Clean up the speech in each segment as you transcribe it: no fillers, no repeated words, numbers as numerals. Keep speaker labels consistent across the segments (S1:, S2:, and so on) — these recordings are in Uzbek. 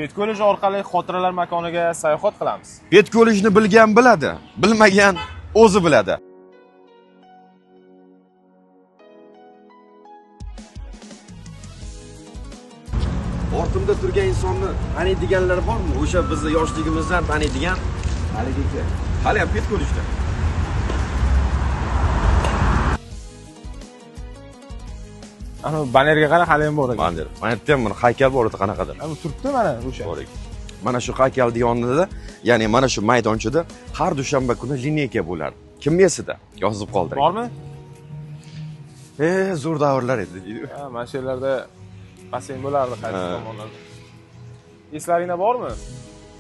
S1: Bet ko'lej orqali xotiralar makoniga sayohat qilamiz.
S2: Bet ko'lejni bilgan biladi, bilmagan o'zi biladi. Ortimda turgan insonni taniydiganlar bormi? O'sha bizni yoshligimizdan taniydigan haligi hali ham bet ko'lejda.
S1: Ana banerga qara, hali ham bor ekan.
S2: Baner. Mana yerda ham haykal bor edi qanaqadir.
S1: Ana turibdi mana o'sha.
S2: Bor ekan. Mana shu haykalning yonida, ya'ni mana shu maydonchada har dushanba kuni lineyka bo'lardi. Kim esida? Yozib qoldiring.
S1: Bormi?
S2: Zo'r davrlar edi.
S1: Ha, mana shu yerlarda basseyn bo'lardi qaysi tomonlarda. Eslaringda bormi?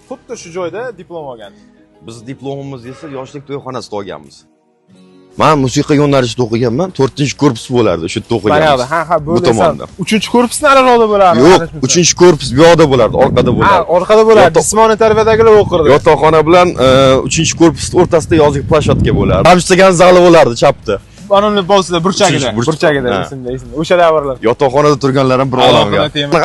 S1: Xuddi shu joyda diplom olgan.
S2: Biz diplomimizni esa yoshlik to'yxonasida olganmiz. Men musiqa yo'nalishida o'qiganman, 4-korpus bo'lardi, shu yerda o'qiganmiz.
S1: Ha, bo'ldi. 3-korpusni ariqda bo'lardi.
S2: Yo'q, 3-korpus bu yoqda bo'lardi, orqada bo'lardi.
S1: Ha, orqada bo'lardi. Jismoniy tarbiyadagilar o'qirdi.
S2: Yotoqxona bilan 3-korpusning o'rtasida yozgi plashotka bo'lardi. Hamstagan zali bo'lardi chapda.
S1: Qonunli bo'lsa burchagida, esimda. O'sha davrlar.
S2: Yotoqxonada turganlar ham bir olamga.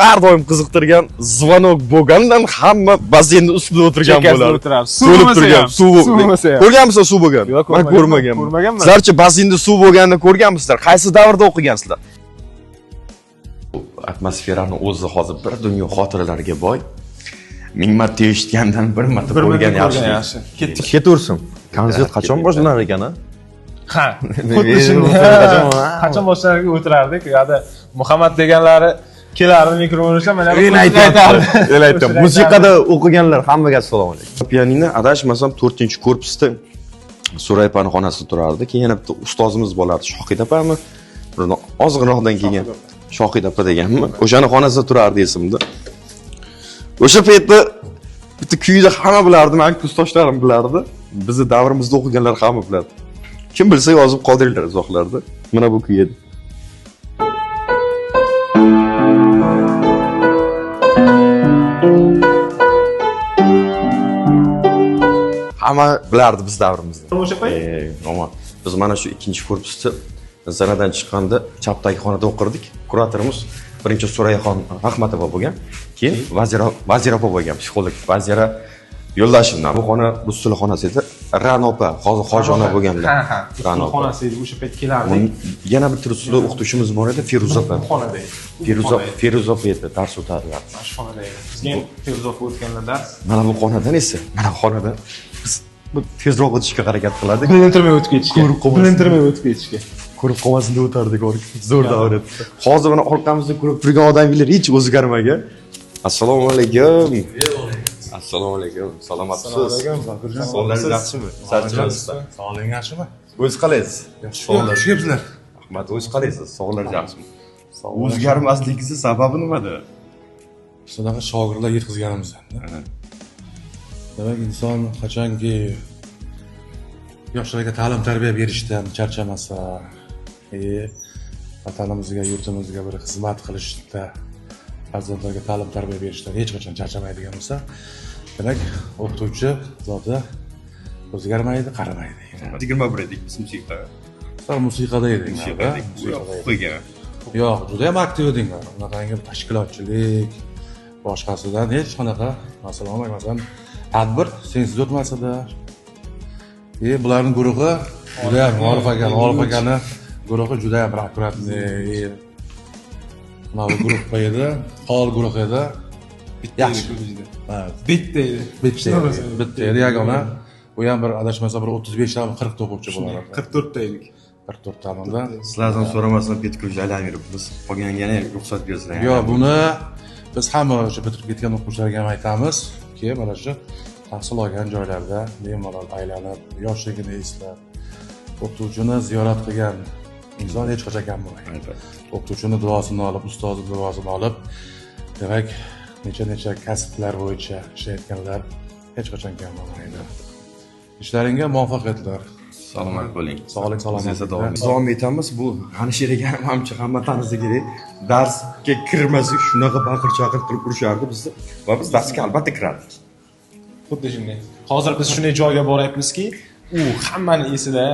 S2: Har doim qiziqtirgan zvonok bo'lgandan hamma basseynning ustida o'tirgan bo'lardi. To'lib turgan, suv bo'lmasa. Ko'rganmisiz suv bo'lgan? Men ko'rmaganman. Sizlarchi basseynda suv bo'lganini ko'rganmisizlar? Qaysi davrda o'qigansizlar? Atmosferani o'zi hozir bir dunyo xotiralarga boy. 1000 marta eshitgandan bir marta ko'rgan yaxshi. Ketaversin. Konsert qachon boshlanar ekan?
S1: Ha, xuddi shunday. Qachon boshlariga o'tirardik. Yo'da Muhammad deganlari kelardi mikrofon ushlab, mana
S2: men aytaman. Musiqada o'qiganlar hammaga assalomu alaykum. Pianino adashmasam 4-korpusda So'raypani xonasida turardi. Keyin yana bitta ustozimiz bo'lardi, Shohid opami. Ozg'inoqdan keyin Shohid opa deganmi? O'shani xonasida turardi esimda. O'sha paytda bitta kuyni hamma bilardi, men kursdoshlarim bilardi. Bizni davrimizda o'qiganlar hamma bilardi. Kim bilsa yozib qoldiringlar izohlarda. Mana bu kuy edi. Hamma bilardi biz davrimizda.
S1: O'sha payt?
S2: Noma. Biz mana shu 2-korpusda zanadan chiqqanda chapdagi xonada o'qirdik. Kuratorimiz birinchi So'rayxon Rahmatova bo'lgan. Keyin Vazira opa bo'lgan, psixolog. Vazira yo'ldashimdan. Bu xona Rusuli xonasi edi. Ranopa, hozir Xojona bo'lganlar.
S1: Ha. Ranopa xonasi edi, o'sha payt kelardik.
S2: Yana bitta Rusuli o'qituvchimiz bor edi, Feruza opa.
S1: Xonada edi.
S2: Feruza opa edi, dars o'tardilar.
S1: Mana shu xonada edi. Bizga ham Feruza opa o'tganlar dars.
S2: Mana bu xonadan esa, mana bu xonadan biz tezroq o'tishga harakat qilardik.
S1: Bilintirmay o'tib ketishga.
S2: Ko'rib qolmasin deb o'tardik, zo'r davr edi. Hozir mana orqamizda ko'rib turgan odamlar hech o'zgarmagan. Assalomu alaykum. Assalomu alaykum. Salomatsiz? Sog'lig'ingiz yaxshimi? Charchamasizmi?
S3: Sog'lig'ingiz yaxshimi?
S2: O'z qalaysiz?
S3: Xush kelibsizlar.
S2: Rahmat, o'z qalaysiz? Sog'lig'ingiz yaxshimi? O'zgarmasligingiz sababi nimada?
S3: Shunaqa shogirdlar yetkazganimizdan. Demak, inson qachonki yoshlarga ta'lim tarbiya berishdan charchamasa, vatanimizga, yurtimizga bir xizmat qilishda, farzandlarga ta'lim tarbiya berishdan hech qachon charchamaydigan bo'lsa, demak, o'qituvchi zoti o'zgarmaydi, qaramaydi.
S2: 21 edik biz musiqa.
S3: Sizlar musiqada edingiz.
S2: O'qigan.
S3: Yo'q, juda ham aktiv edinglar. Unaqangi tashkilotchilik boshqasidan hech qanaqa masala olmay, masalan, tadbir sensiz o'tmasada. Bularning guruhi juda ham Orif akani guruhi juda ham akkuratniy. Mana bu guruh edi, qol guruh edi. Yaxshi.
S1: Bitta edi.
S3: Yagona. Bu ham bir adashmasa bir 35 ta 40 ta o'quvchi bo'lar.
S1: 44 ta edik.
S3: 44 tamamda.
S2: Sizlardan so'ramasdan bitkuvchi aylanib yuribmiz. Qolganiga ruxsat bersanglar.
S3: Yo'q, buni biz hamma o'sha bitirib ketgan o'quvchilarga ham aytamiz, ki mana shu tahsil olgan joylarda bemalol aylanib, yoshligini eslab, o'qituvchini ziyorat qilgan inson hech qachon kam bo'lmaydi. O'qituvchini duosini olib, ustozi duosini olib, demak, necha kasblar bo'yicha ishlayotganlar hech qachon kam bo'lmaydi. Ishlaringga muvaffaqiyatlar.
S2: Salomat bo'ling.
S3: Sog'lik, salomatlik.
S2: Davom etamiz. Bu G'anishir ekan hamcha hamma tanisa kerak. Darsga kirmasak shunaqa baqir-chaqir qilib urishardi bizni va biz darsga albatta kirardik.
S1: Xuddi shunday. Hozir biz shunday joyga boryapmizki, u hammaning esida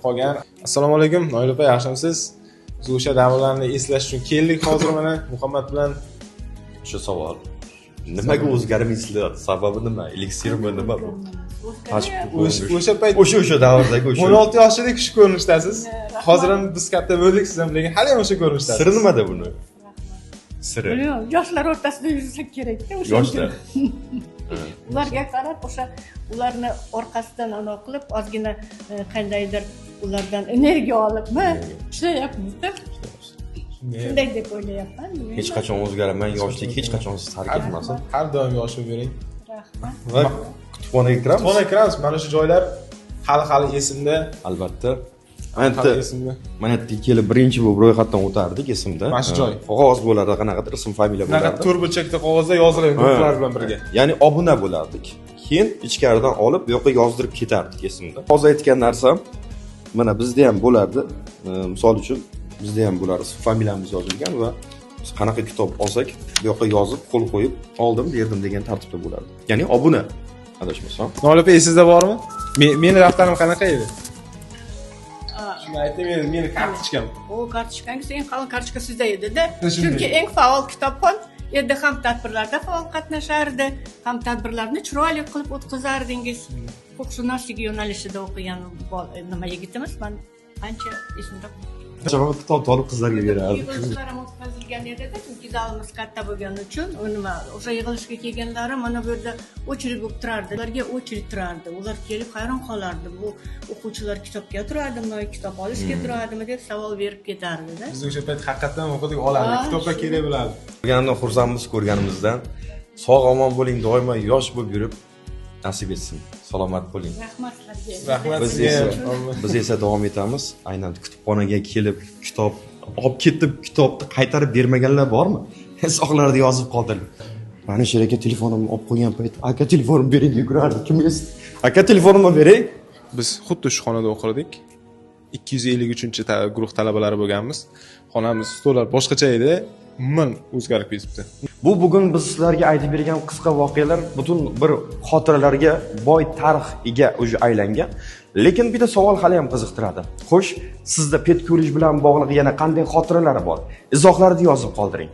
S1: qolgan. Assalomu alaykum, Noil opa, yaxshimisiz? Biz o'sha davrlarni eslash uchun keldik hozir mana Muhammad bilan.
S2: Shu savol. Nimaga o'zgarmaysizlar? Sababi nima? Eliksirmi nima bu?
S1: O'sha payt
S2: O'sha davrdagi
S1: 16 yoshidagi shu ko'rinishdasiz. Hozir ham biz katta bo'ldik, siz ham lekin hali ham o'sha ko'rinishdasiz.
S2: Siri nimada buni? Siri.
S4: Bilmiyorum, yoshlar o'rtasida yursak kerak-da o'sha.
S2: Yoshlar.
S4: Ularga qarab o'sha ularni orqasidan anaqa qilib ozgina qandaydir ulardan energiya olibmi ishlayapmiz-da. Shunday deb o'ylayapman.
S2: Hech qachon o'zgaraman, yoshlik hech qachon siz tark etmasin.
S1: Har doim yosh bo'lib yuring.
S4: Rahmat.
S2: Va kutubxonaga kiramiz.
S1: Kutubxonaga kiramiz. Mana shu joylar hali esimda.
S2: Albatta.
S1: Hali
S2: Mana
S1: esimda.
S2: mana yerga kelib birinchi bo'lib ro'yxatdan o'tardik esimda.
S1: Mana shu joy.
S2: Qog'oz bo'lardi, qanaqadir ism familiya
S1: Bunaqa
S2: bo'lardi.
S1: to'r burchakda qog'ozda yozilgan guruhlar bilan birga.
S2: Ya'ni obuna bo'lardik. Keyin ichkaridan olib bu yoqqa yozdirib ketardik esimda. Hozir aytgan narsam mana bizda ham bo'lardi. Misol uchun bizda ham bo'lar, familiyamiz yozilgan va biz qanaqa kitob olsak, bu yoqqa yozib, qo'l qo'yib, oldim, berdim degan tartibda bo'lardi. Ya'ni obuna adashmasam.
S1: Nolip esingizda bormi? Meni daftarim qanaqa edi? Shuni aytdim, meni kartochkam.
S4: O kartochkangiz eng qalin kartochka sizda edi-da.
S1: Shunday.
S4: Chunki eng faol kitobxon endi ham tadbirlarda faol qatnashardi, ham tadbirlarni chiroyli qilib o'tkazardingiz. Huquqshunoslik yo'nalishida o'qigan nima yigitimiz, men ancha esimda.
S2: Javob kitob olib qizlarga berardi.
S4: Yig'ilishlar ham o'tkazilgan edi-da, chunki zalimiz katta bo'lgani uchun nima o'sha yig'ilishga kelganlari mana bu yerda очередь bo'lib turardi. Ularga очередь turardi. Ular kelib hayron qolardi. Bu o'quvchilar kitobga turadimi, kitob olishga turadimi deb savol berib ketardi-da.
S1: Biz o'sha payt haqiqatan o'qidik, olardik. Kitoblar kerak bo'ladi.
S2: Ko'rganimdan xursandmiz ko'rganimizdan. Sog' omon bo'ling, doimo yosh bo'lib yurib nasib etsin. Salomat bo'ling.
S4: Rahmat sizlarga.
S1: Rahmat
S2: Biz
S1: sizga.
S2: esa biz esa davom etamiz. Aynan kutubxonaga kelib kitob olib ketib, kitobni qaytarib bermaganlar bormi? Sog'larda yozib qoldirdim. Mana shu yerga telefonimni olib qo'ygan payt, aka telefonimni bering yugurardi. Kim esi? Aka telefonimni bering.
S1: Biz xuddi shu xonada o'qirdik. 253-guruh talabalari bo'lganmiz. Xonamiz, stollar boshqacha edi. Umuman o'zgarib ketibdi.
S2: Bu bugun biz sizlarga aytib bergan qisqa voqealar butun bir xotiralarga boy tarix ega o'zi aylangan. Lekin bitta savol hali ham qiziqtiradi. Xo'sh, sizda pet ko'rish bilan bog'liq yana qanday xotiralar bor? Izohlarni yozib qoldiring.